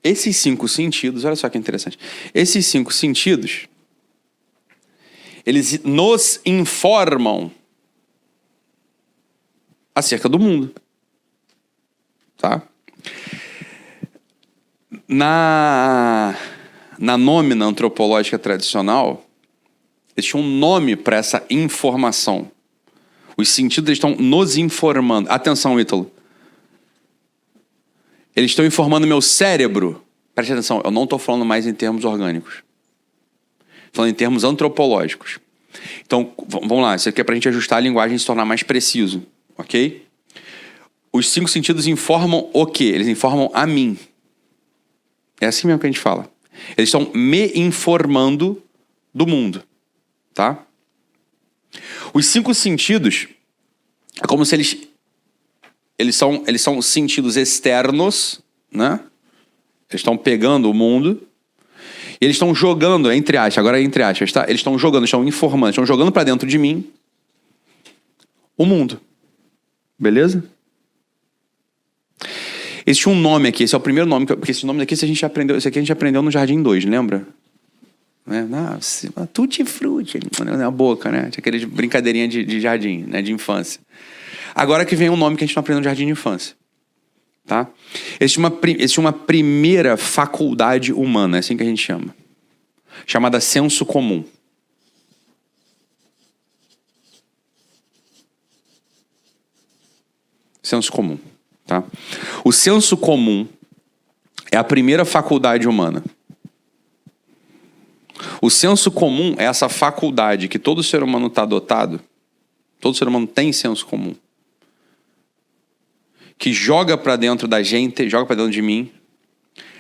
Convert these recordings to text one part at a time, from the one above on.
esses 5 sentidos, olha só que interessante. Esses 5 sentidos, eles nos informam acerca do mundo. Tá? Na nômina antropológica tradicional, existe um nome para essa informação. Os sentidos estão nos informando. Atenção, Ítalo. Eles estão informando meu cérebro. Preste atenção, eu não estou falando mais em termos orgânicos. Estou falando em termos antropológicos. Então, vamos lá. Isso aqui é para a gente ajustar a linguagem e se tornar mais preciso. Ok? Os 5 sentidos informam o quê? Eles informam a mim. É assim mesmo que a gente fala. Eles estão me informando do mundo. Tá? Os 5 sentidos é como se eles são sentidos externos, né? Eles estão pegando o mundo e eles estão jogando, entre aspas, agora é entre aspas, tá? Eles estão jogando, estão informando, estão jogando para dentro de mim o mundo. Beleza? Existe um nome aqui, esse é o primeiro nome, porque esse nome daqui esse aqui a gente aprendeu no Jardim 2, lembra? Tutti frutti, na boca, né? Tinha aqueles brincadeirinha de jardim, né? De infância. Agora que vem um nome que a gente não aprendeu no jardim de infância. Tá? Existe uma primeira faculdade humana, é assim que a gente chama. Chamada senso comum. Senso comum. Tá? O senso comum é a primeira faculdade humana. O senso comum é essa faculdade que todo ser humano está dotado. Todo ser humano tem senso comum. Que joga para dentro da gente, joga para dentro de mim,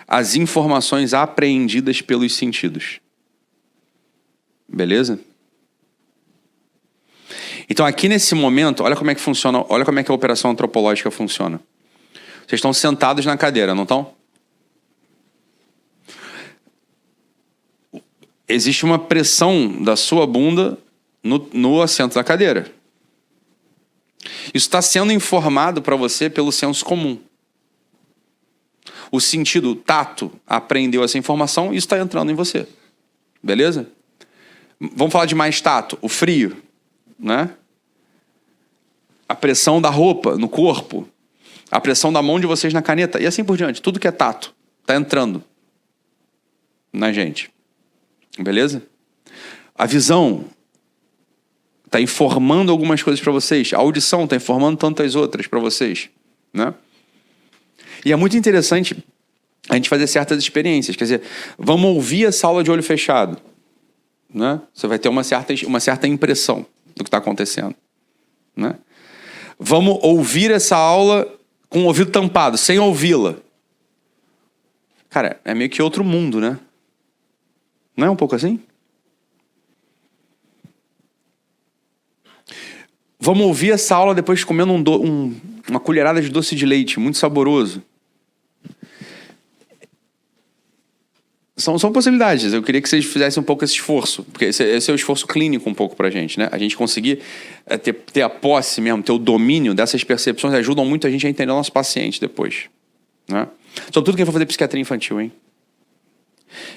as informações apreendidas pelos sentidos. Beleza? Então aqui nesse momento, olha como é que funciona, olha como é que a operação antropológica funciona. Vocês estão sentados na cadeira, não estão? Existe uma pressão da sua bunda no assento da cadeira. Isso está sendo informado para você pelo senso comum. O sentido tato apreendeu essa informação e isso está entrando em você. Beleza? Vamos falar de mais tato. O frio, né? A pressão da roupa no corpo. A pressão da mão de vocês na caneta. E assim por diante. Tudo que é tato está entrando na gente. Beleza? A visão está informando algumas coisas para vocês. A audição está informando tantas outras para vocês. Né? E é muito interessante a gente fazer certas experiências. Quer dizer, vamos ouvir essa aula de olho fechado. Né? Você vai ter uma certa impressão do que está acontecendo. Né? Vamos ouvir essa aula com o ouvido tampado, sem ouvi-la. Cara, é meio que outro mundo, né? Não é um pouco assim? Vamos ouvir essa aula depois comendo uma colherada de doce de leite, muito saboroso. São possibilidades. Eu queria que vocês fizessem um pouco esse esforço, porque esse é o esforço clínico um pouco pra gente, né? A gente conseguir ter a posse mesmo, ter o domínio dessas percepções ajudam muito a gente a entender o nosso paciente depois, né? Sobretudo quem for fazer psiquiatria infantil, hein?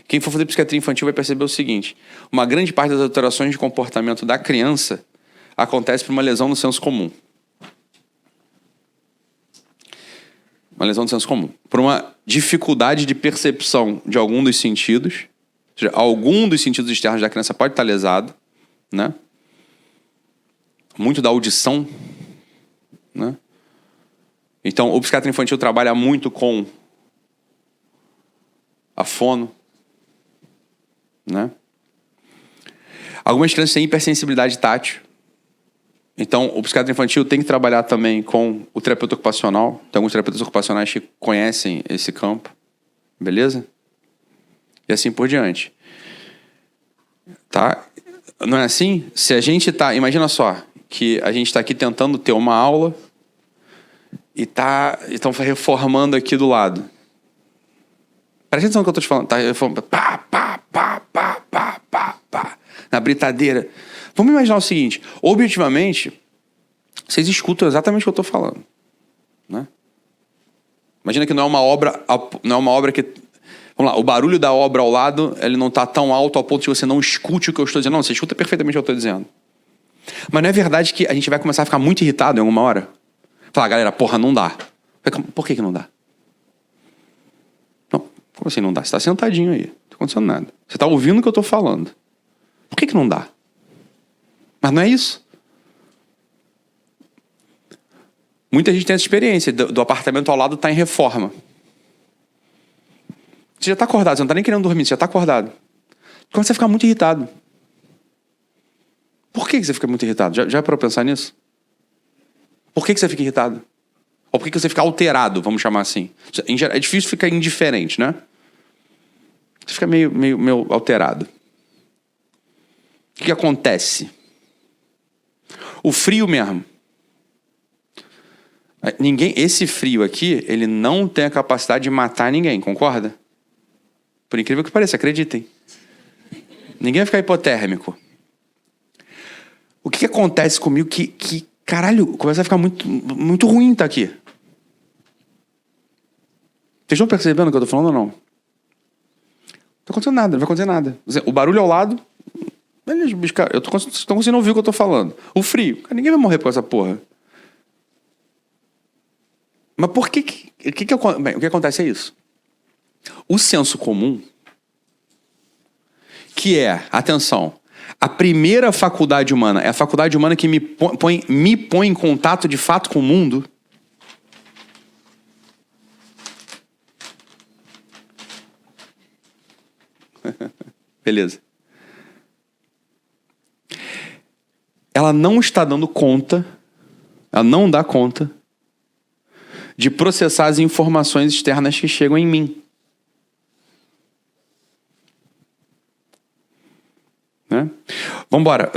Quem for fazer psiquiatria infantil vai perceber o seguinte: uma grande parte das alterações de comportamento da criança acontece por uma lesão no senso comum. Uma lesão do senso comum. Por uma dificuldade de percepção de algum dos sentidos. Ou seja, algum dos sentidos externos da criança pode estar lesado. Né? Muito da audição. Né? Então, o psiquiatra infantil trabalha muito com a fono. Né? Algumas crianças têm hipersensibilidade tátil. Então, o psiquiatra infantil tem que trabalhar também com o terapeuta ocupacional. Tem alguns terapeutas ocupacionais que conhecem esse campo. Beleza? E assim por diante. Tá? Não é assim? Se a gente tá... Imagina só, que a gente está aqui tentando ter uma aula e estão reformando aqui do lado. Presta atenção no que eu estou te falando. Tá reformando. Pá, pá, pá, pá, pá, pá, pá. Na britadeira. Vamos imaginar o seguinte, objetivamente, vocês escutam exatamente o que eu estou falando. Né? Imagina que não é uma obra que Vamos lá, o barulho da obra ao lado, ele não está tão alto ao ponto de você não escute o que eu estou dizendo. Não, você escuta perfeitamente o que eu estou dizendo. Mas não é verdade que a gente vai começar a ficar muito irritado em alguma hora? Falar, galera, porra, não dá. Por que não dá? Não, como assim não dá? Você está sentadinho aí, não está acontecendo nada. Você está ouvindo o que eu estou falando. Por que não dá? Mas não é isso. Muita gente tem essa experiência do apartamento ao lado estar em reforma. Você já está acordado, você não está nem querendo dormir, você já está acordado. Quando você fica muito irritado. Por que você fica muito irritado? Já é para eu pensar nisso? Por que você fica irritado? Ou por que você fica alterado, vamos chamar assim? É difícil ficar indiferente, né? Você fica meio alterado. O que acontece? O frio mesmo. Esse frio aqui, ele não tem a capacidade de matar ninguém, concorda? Por incrível que pareça, acreditem. Ninguém vai ficar hipotérmico. O que acontece comigo que caralho, começa a ficar muito ruim tá aqui. Vocês estão percebendo o que eu tô falando ou não? Não tá acontecendo nada, não vai acontecer nada. O barulho ao lado, eu tô conseguindo ouvir o que eu tô falando. O frio, ninguém vai morrer por essa porra. Mas por que o que acontece é isso? O senso comum, que é, atenção, a primeira faculdade humana, é a faculdade humana que me põe em contato de fato com o mundo. Beleza. Ela não está dando conta, ela não dá conta de processar as informações externas que chegam em mim. Né? Vamos embora.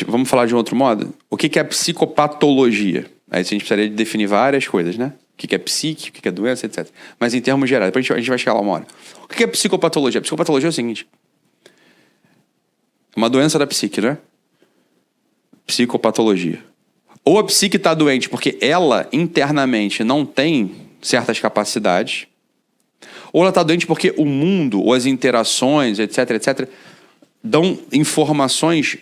Vamos falar de um outro modo? O que é psicopatologia? Aí a gente precisaria definir várias coisas, né? O que é psique, o que é doença, etc. Mas em termos gerais, depois a gente vai chegar lá uma hora. O que é psicopatologia? Psicopatologia é o seguinte. É uma doença da psique, né? Psicopatologia. Ou a psique está doente porque ela internamente não tem certas capacidades, ou ela está doente porque o mundo, ou as interações, etc., dão informações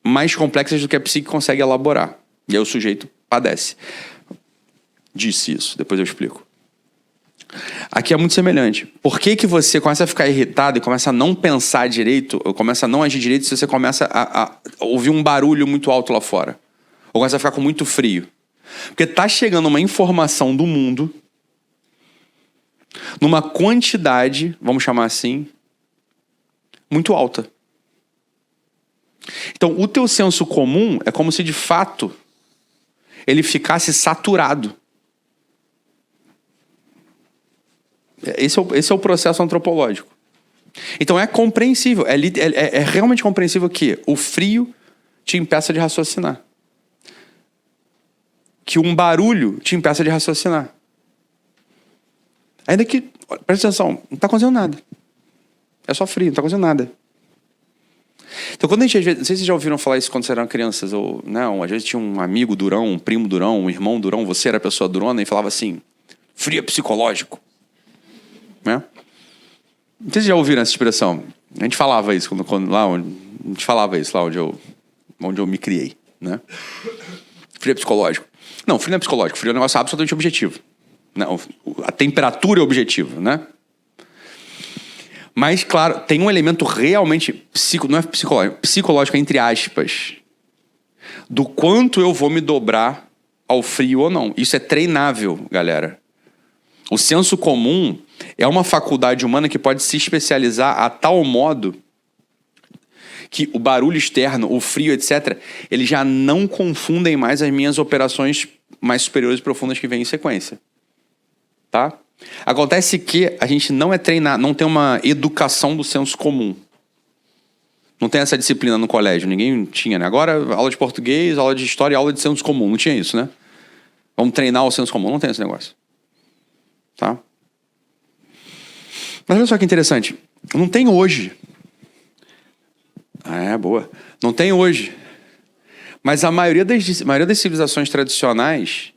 mais complexas do que a psique consegue elaborar. E aí o sujeito padece. Disse isso, depois eu explico. Aqui é muito semelhante. Por que você começa a ficar irritado e começa a não pensar direito, ou começa a não agir direito se você começa a ouvir um barulho muito alto lá fora? Ou começa a ficar com muito frio? Porque tá chegando uma informação do mundo numa quantidade, vamos chamar assim, muito alta. Então, o teu senso comum é como se, de fato, ele ficasse saturado. Esse é o processo antropológico. Então, é compreensível, é realmente compreensível que o frio te impeça de raciocinar. Que um barulho te impeça de raciocinar. Ainda que, presta atenção, não está acontecendo nada. É só frio, não está acontecendo nada. Então, quando a gente, às vezes, não sei se vocês já ouviram falar isso quando vocês eram crianças, ou não, às vezes tinha um amigo durão, um primo durão, um irmão durão, você era a pessoa durona e falava assim, frio é psicológico. Né? Não sei se vocês já ouviram essa expressão. A gente falava isso onde eu me criei. Né? Frio é psicológico. Não, frio não é psicológico, frio é um negócio absolutamente objetivo. Não, a temperatura é objetiva, né? Mas, claro, tem um elemento realmente não é psicológico, entre aspas, do quanto eu vou me dobrar ao frio ou não. Isso é treinável, galera. O senso comum é uma faculdade humana que pode se especializar a tal modo que o barulho externo, o frio, etc., eles já não confundem mais as minhas operações mais superiores e profundas que vêm em sequência. Tá? Acontece que a gente não é treinado, não tem uma educação do senso comum. Não tem essa disciplina no colégio, ninguém tinha, né? Agora, aula de português, aula de história, aula de senso comum, não tinha isso, né? Vamos treinar o senso comum, não tem esse negócio. Tá? Mas olha só que interessante, não tem hoje. Boa. Não tem hoje. Mas a maioria das civilizações tradicionais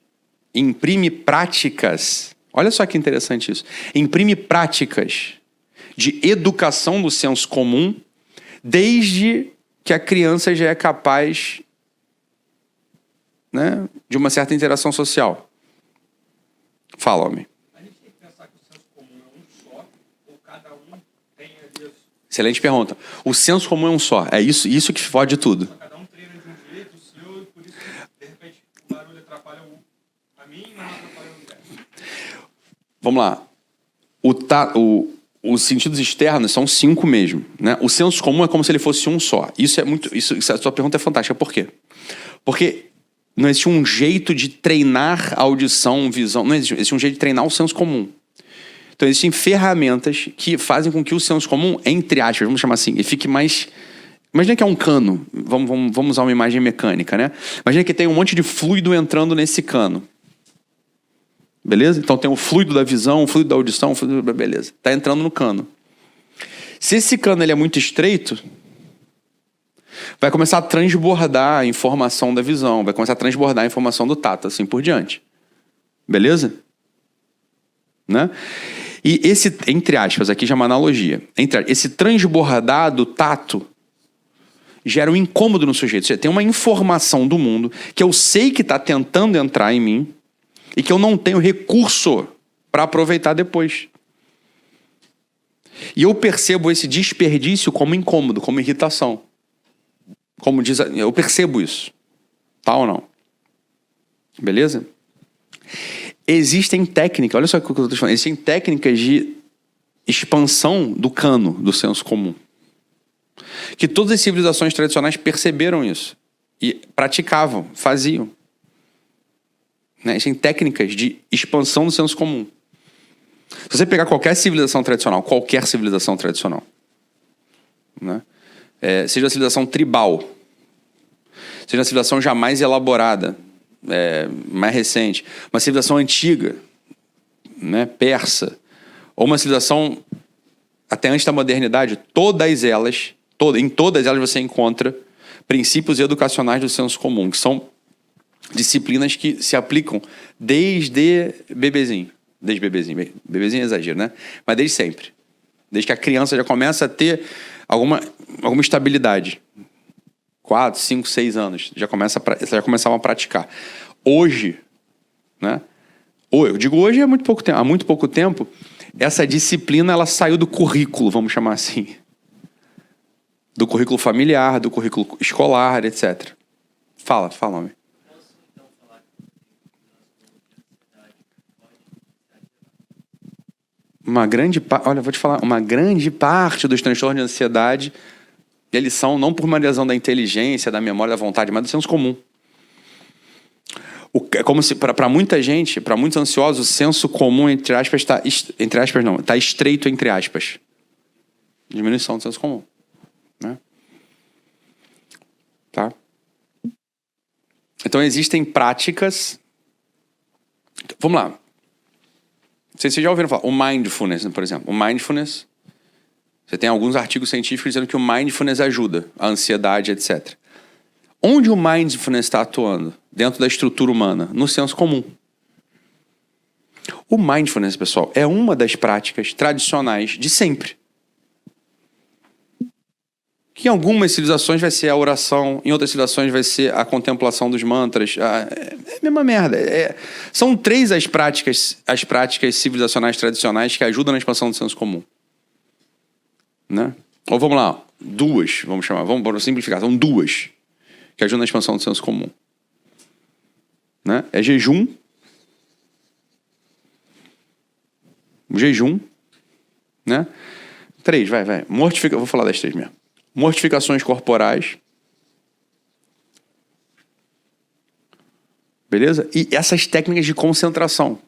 imprime práticas Olha só que interessante isso. Imprime práticas de educação do senso comum desde que a criança já é capaz, né, de uma certa interação social. Fala, homem. A gente tem que pensar que o senso comum é um só, ou cada um tem ali... Excelente pergunta. O senso comum é um só. É isso que fode tudo. Cada um treina de um jeito, o seu, e por isso, de repente, o barulho atrapalha a mim, mas não atrapalha o universo. Vamos lá. Os sentidos externos são 5 mesmo, né? O senso comum é como se ele fosse um só. A sua pergunta é fantástica. Por quê? Porque não existe um jeito de treinar a audição, visão. Não existe um jeito de treinar o senso comum. Então existem ferramentas que fazem com que o senso comum, entre aspas, vamos chamar assim, ele fique mais... Imagina que é um cano. Vamos usar uma imagem mecânica, né? Imagina que tem um monte de fluido entrando nesse cano. Beleza? Então tem o fluido da visão, o fluido da audição, o fluido... Beleza. Está entrando no cano. Se esse cano ele é muito estreito, vai começar a transbordar a informação da visão, vai começar a transbordar a informação do tato, assim por diante. Beleza? Né? E esse, entre aspas, aqui já é uma analogia. Esse transbordar do tato gera um incômodo no sujeito. Você tem uma informação do mundo que eu sei que está tentando entrar em mim, e que eu não tenho recurso para aproveitar depois. E eu percebo esse desperdício como incômodo, como irritação. Como diz, eu percebo isso. Tá ou não? Beleza? Existem técnicas, olha só o que eu estou falando, existem técnicas de expansão do cano do senso comum. Que todas as civilizações tradicionais perceberam isso. E praticavam, faziam. Né? Existem técnicas de expansão do senso comum. Se você pegar qualquer civilização tradicional, né? Seja a civilização tribal, seja a civilização jamais elaborada, mais recente, uma civilização antiga, né? Persa, ou uma civilização até antes da modernidade, em todas elas você encontra princípios educacionais do senso comum, que são disciplinas que se aplicam desde bebezinho. Bebezinho é exagero, né? Mas desde sempre. Desde que a criança já começa a ter alguma estabilidade. 4, 5, 6 anos. Já começavam a praticar. Hoje, né? Eu digo hoje há muito pouco tempo, essa disciplina ela saiu do currículo, vamos chamar assim. Do currículo familiar, do currículo escolar, etc. Fala, homem. Uma grande parte dos transtornos de ansiedade, eles são não por uma lesão da inteligência, da memória, da vontade, mas do senso comum. É como se, para muita gente, para muitos ansiosos, o senso comum, entre aspas, está estreito, entre aspas. Diminuição do senso comum. Né? Tá? Então, existem práticas... Vamos lá. Não sei se vocês já ouviram falar. O mindfulness, por exemplo. O mindfulness... Você tem alguns artigos científicos dizendo que o mindfulness ajuda a ansiedade, etc. Onde o mindfulness está atuando? Dentro da estrutura humana. No senso comum. O mindfulness, pessoal, é uma das práticas tradicionais de sempre. Que em algumas civilizações vai ser a oração, em outras civilizações vai ser a contemplação dos mantras. É a mesma merda. São 3 as práticas civilizacionais tradicionais que ajudam na expansão do senso comum. Né? Ou vamos lá, 2, vamos simplificar, são 2 que ajudam na expansão do senso comum. Né? É jejum, né? 3, vai. Vou falar das 3 mesmo. Mortificações corporais. Beleza? E essas técnicas de concentração.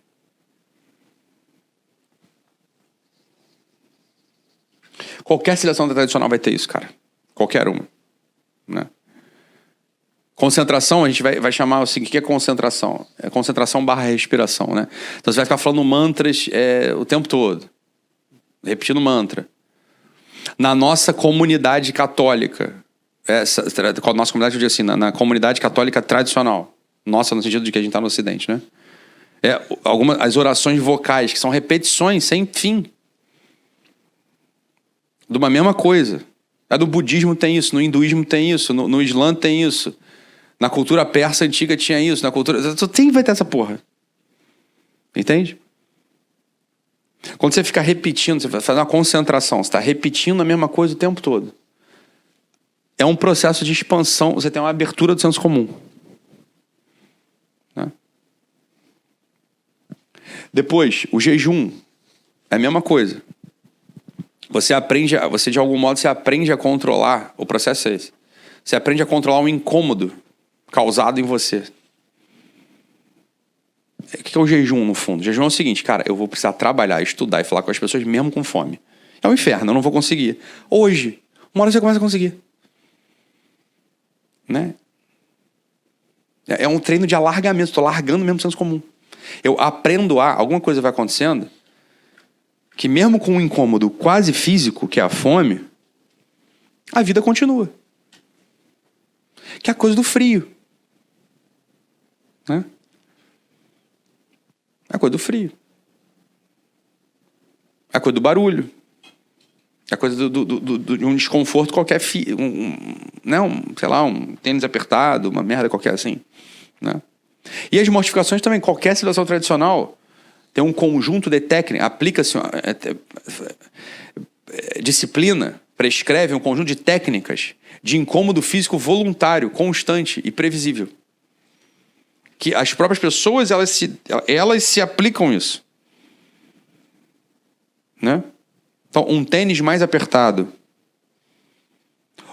Qualquer civilização tradicional vai ter isso, cara. Qualquer uma. Né? Concentração, a gente vai chamar o seguinte, o que é concentração? É concentração / respiração, né? Então você vai ficar falando mantras o tempo todo. Repetindo mantra. Na nossa comunidade católica, nossa comunidade, eu digo assim, na comunidade católica tradicional, nossa, no sentido de que a gente está no Ocidente, né? As orações vocais, que são repetições sem fim. De uma mesma coisa. No budismo tem isso, no hinduísmo tem isso, no islã tem isso. Na cultura persa antiga tinha isso, na cultura... Sempre vai ter essa porra. Entende? Quando você fica repetindo, você faz uma concentração, você está repetindo a mesma coisa o tempo todo. É um processo de expansão, você tem uma abertura do senso comum. Né? Depois, o jejum é a mesma coisa. Você de algum modo, você aprende a controlar, o processo é esse. Você aprende a controlar um incômodo causado em você. O que é o jejum, no fundo? O jejum é o seguinte, cara, eu vou precisar trabalhar, estudar e falar com as pessoas mesmo com fome. É um inferno, eu não vou conseguir. Hoje, uma hora você começa a conseguir. Né? É um treino de alargamento, estou largando mesmo o senso comum. Eu aprendo alguma coisa vai acontecendo, que mesmo com um incômodo quase físico, que é a fome, a vida continua. Que é a coisa do frio. Né? É a coisa do frio. É a coisa do barulho. É a coisa de um desconforto qualquer, sei lá, um tênis apertado, uma merda qualquer assim. Né? E as mortificações também, qualquer situação tradicional tem um conjunto de técnicas, aplica-se disciplina, prescreve um conjunto de técnicas de incômodo físico voluntário, constante e previsível. Que as próprias pessoas, elas se aplicam isso. Né? Então, um tênis mais apertado.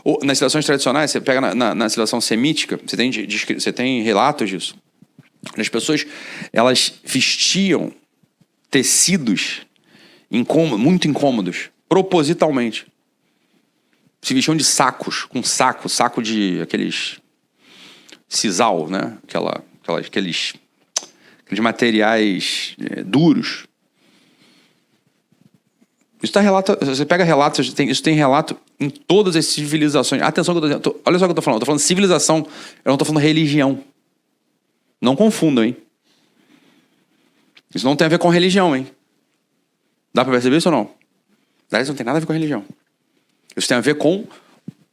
Ou, nas situações tradicionais, você pega na situação semítica, você tem relatos disso. As pessoas, elas vestiam tecidos muito incômodos, propositalmente. Se vestiam de sacos, com saco de aqueles sisal, né? Aqueles materiais duros. Você pega relatos, isso tem relato em todas as civilizações. Atenção, olha só o que eu estou falando. Eu estou falando civilização, eu não estou falando religião. Não confundam, hein? Isso não tem a ver com religião, hein? Dá pra perceber isso ou não? Isso não tem nada a ver com religião. Isso tem a ver com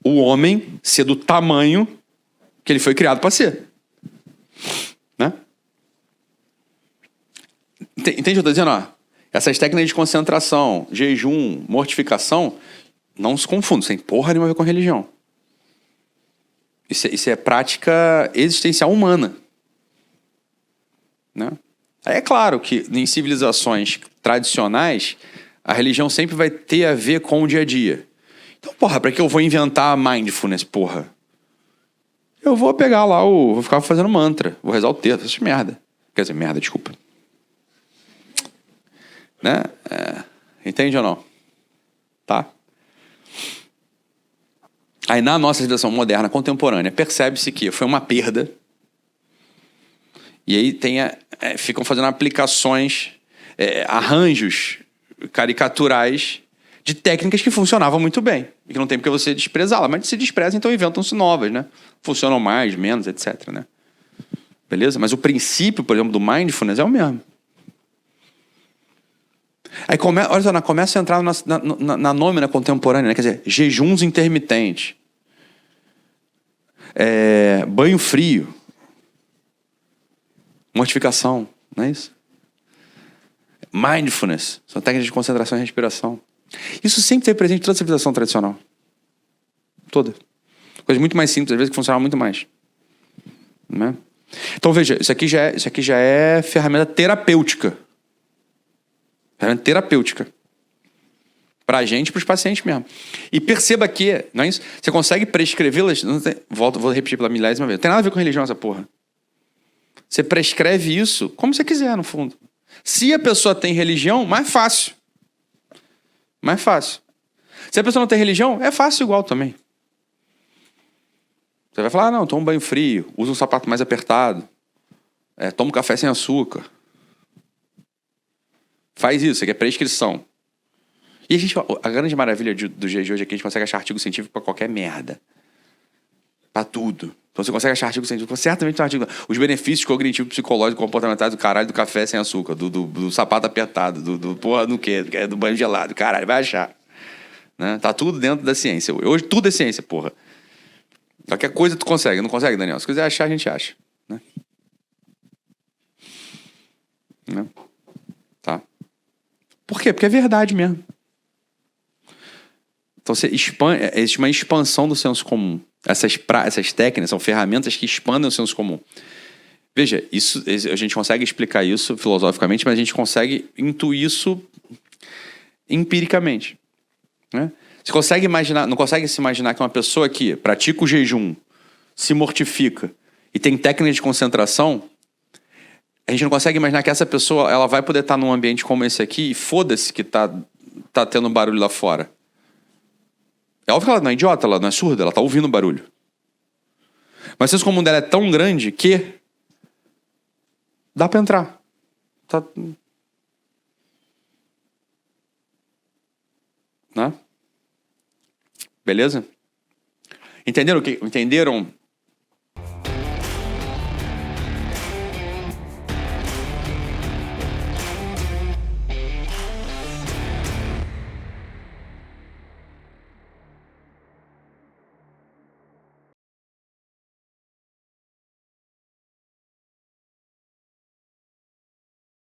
o homem ser do tamanho que ele foi criado para ser. Né? Entende o que eu estou dizendo? Essas técnicas de concentração, jejum, mortificação, não se confundam. Isso tem porra nenhuma a ver com religião. Isso é prática existencial humana. Né? Aí é claro que em civilizações tradicionais, a religião sempre vai ter a ver com o dia a dia. Então, porra, pra que eu vou inventar mindfulness, porra? Eu vou pegar lá, vou ficar fazendo mantra, vou rezar o texto, essas merda. Quer dizer, merda, desculpa. Né? Entende ou não? Tá? Aí na nossa civilização moderna, contemporânea, percebe-se que foi uma perda. E aí ficam fazendo aplicações, arranjos caricaturais de técnicas que funcionavam muito bem. E que não tem porque você desprezá-la, mas se despreza, então inventam-se novas, né? Funcionam mais, menos, etc. Né? Beleza? Mas o princípio, por exemplo, do mindfulness é o mesmo. Aí olha só, começa a entrar na nômina contemporânea, né? Quer dizer, jejuns intermitentes, banho frio, mortificação, não é isso? Mindfulness, são técnicas de concentração e respiração. Isso sempre teve presente em toda a civilização tradicional. Toda. Coisa muito mais simples, às vezes que funcionava muito mais. Né? Então veja, isso aqui já é ferramenta terapêutica. Ferramenta terapêutica. Pra gente e pros pacientes mesmo. E perceba que, não é isso? Você consegue prescrevê-las. Vou repetir pela milésima vez. Não tem nada a ver com religião essa porra. Você prescreve isso como você quiser, no fundo. Se a pessoa tem religião, mais fácil. Mais fácil. Se a pessoa não tem religião, é fácil igual também. Você vai falar, não, toma um banho frio, usa um sapato mais apertado, toma um café sem açúcar. Faz isso, isso aqui é prescrição. E a grande maravilha do jejum hoje é que a gente consegue achar artigo científico pra qualquer merda. Pra tudo. Então você consegue achar artigo científico, certamente tem um artigo. Os benefícios cognitivos, psicológicos, comportamentais do caralho do café sem açúcar, do sapato apertado, do porra do quê? Do banho gelado, caralho, vai achar. Né? Tá tudo dentro da ciência. Hoje tudo é ciência, porra. Qualquer coisa tu consegue, não consegue, Daniel? Se quiser achar, a gente acha. Né? Né? Tá? Por quê? Porque é verdade mesmo. Então você expande, existe uma expansão do senso comum. Essas técnicas são ferramentas que expandem o senso comum. Veja, isso, a gente consegue explicar isso filosoficamente, mas a gente consegue intuir isso empiricamente. Né? Você consegue imaginar, não consegue se imaginar que uma pessoa que pratica o jejum, se mortifica e tem técnicas de concentração, a gente não consegue imaginar que essa pessoa ela vai poder estar num ambiente como esse aqui e foda-se que tá tendo barulho lá fora. É óbvio que ela não é idiota, ela não é surda, ela tá ouvindo o barulho. Mas o senso comum dela é tão grande que dá pra entrar. Tá... Né? Beleza? Entenderam